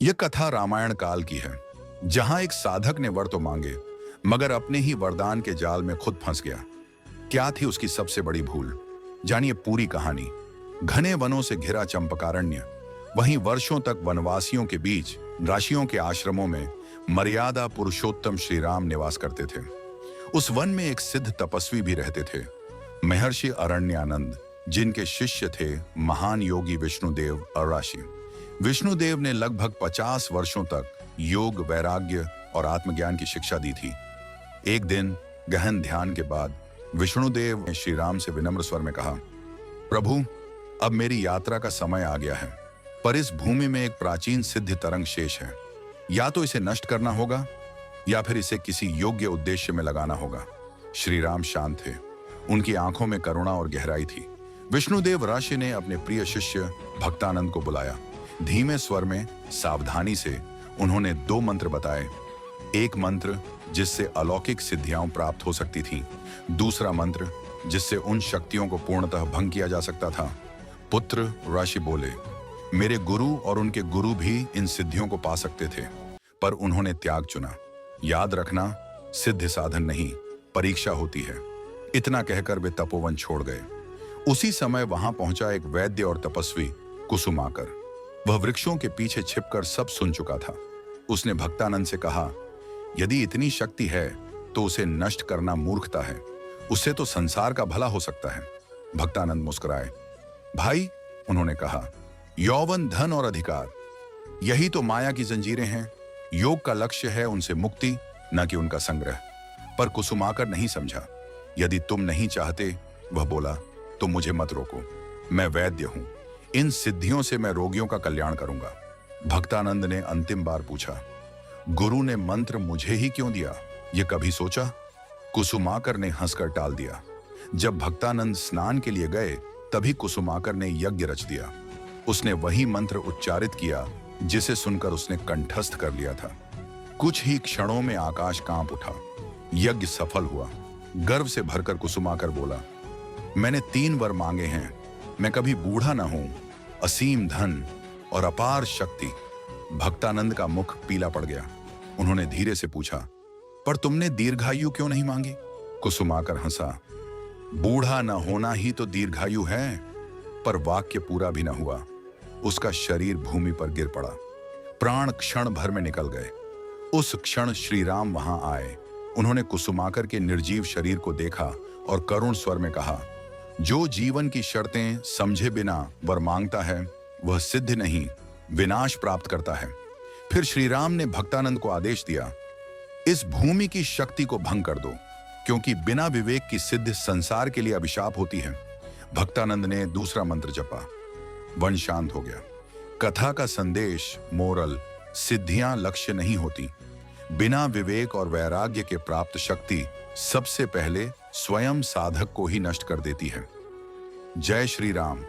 यह कथा रामायण काल की है, जहां एक साधक ने वर तो मांगे, मगर अपने ही वरदान के जाल में खुद फंस गया। क्या थी उसकी सबसे बड़ी भूल? जानिए पूरी कहानी। घने वनों से घिरा चंपकारण्य, वहीं वर्षों तक वनवासियों के बीच ऋषियों के आश्रमों में मर्यादा पुरुषोत्तम श्री राम निवास करते थे। उस वन में एक सिद्ध तपस्वी भी रहते थे, महर्षि अरण्यानंद, जिनके शिष्य थे महान योगी विष्णुदेव और ऋषि। विष्णुदेव ने लगभग 50 वर्षों तक योग, वैराग्य और आत्मज्ञान की शिक्षा दी थी। एक दिन गहन ध्यान के बाद विष्णुदेव ने श्री राम से विनम्र स्वर में कहा, प्रभु, अब मेरी यात्रा का समय आ गया है, पर इस भूमि में एक प्राचीन सिद्ध तरंग शेष है। या तो इसे नष्ट करना होगा या फिर इसे किसी योग्य उद्देश्य में लगाना होगा। श्री राम शांत थे, उनकी आंखों में करुणा और गहराई थी। विष्णुदेव ऋषि ने अपने प्रिय शिष्य भक्तानंद को बुलाया। धीमे स्वर में सावधानी से उन्होंने 2 मंत्र बताए। एक मंत्र जिससे अलौकिक सिद्धियां प्राप्त हो सकती थीं, दूसरा मंत्र जिससे उन शक्तियों को पूर्णतः भंग किया जा सकता था। पुत्र ऋषि बोले, मेरे गुरु और उनके गुरु भी इन सिद्धियों को पा सकते थे, पर उन्होंने त्याग चुना। याद रखना, सिद्ध साधन नहीं, परीक्षा होती है। इतना कहकर वे तपोवन छोड़ गए। उसी समय वहां पहुंचा एक वैद्य और तपस्वी कुसुमाकर। वह वृक्षों के पीछे छिपकर सब सुन चुका था। उसने भक्तानंद से कहा, यदि इतनी शक्ति है तो उसे नष्ट करना मूर्खता है, उससे तो संसार का भला हो सकता है। भक्तानंद मुस्कुराए। भाई, उन्होंने कहा, यौवन, धन और अधिकार, यही तो माया की जंजीरें हैं। योग का लक्ष्य है उनसे मुक्ति, न कि उनका संग्रह। पर कुसुमाकर नहीं समझा। यदि तुम नहीं चाहते, वह बोला, तो मुझे मत रोको। मैं वैद्य हूं, इन सिद्धियों से मैं रोगियों का कल्याण करूंगा। भक्तानंद ने अंतिम बार पूछा, गुरु ने मंत्र मुझे ही क्यों दिया, ये कभी सोचा? कुसुमाकर ने हंसकर टाल दिया। जब भक्तानंद स्नान के लिए गए, तभी कुसुमाकर ने यज्ञ रच दिया। उसने वही मंत्र उच्चारित किया जिसे सुनकर उसने कंठस्थ कर लिया था। कुछ ही क्षणों में आकाश कांप उठा। यज्ञ सफल हुआ। गर्व से भरकर कुसुमाकर बोला, मैंने 3 वर मांगे हैं। मैं कभी बूढ़ा ना हूं, असीम धन और अपार शक्ति। भक्तानंद का मुख पीला पड़ गया। उन्होंने धीरे से पूछा, पर तुमने दीर्घायु क्यों नहीं मांगी? कुसुमाकर हंसा, बूढ़ा न होना ही तो दीर्घायु है। पर वाक्य पूरा भी न हुआ। उसका शरीर भूमि पर गिर पड़ा। प्राण क्षण भर में निकल गए। उस क्षण श्री राम वहां आए। उन्होंने कुसुमाकर के निर्जीव शरीर को देखा और करुण स्वर में कहा, जो जीवन की शर्तें समझे बिना वर मांगता है, वह सिद्ध नहीं, विनाश प्राप्त करता है। फिर श्री राम ने भक्तानंद को आदेश दिया, इस भूमि की शक्ति को भंग कर दो, क्योंकि बिना विवेक की सिद्ध संसार के लिए अभिशाप होती है। भक्तानंद ने दूसरा मंत्र जपा। वन शांत हो गया। कथा का संदेश, मोरल, सिद्धियां लक्ष्य नहीं होती। बिना विवेक और वैराग्य के प्राप्त शक्ति सबसे पहले स्वयं साधक को ही नष्ट कर देती है। जय श्री राम।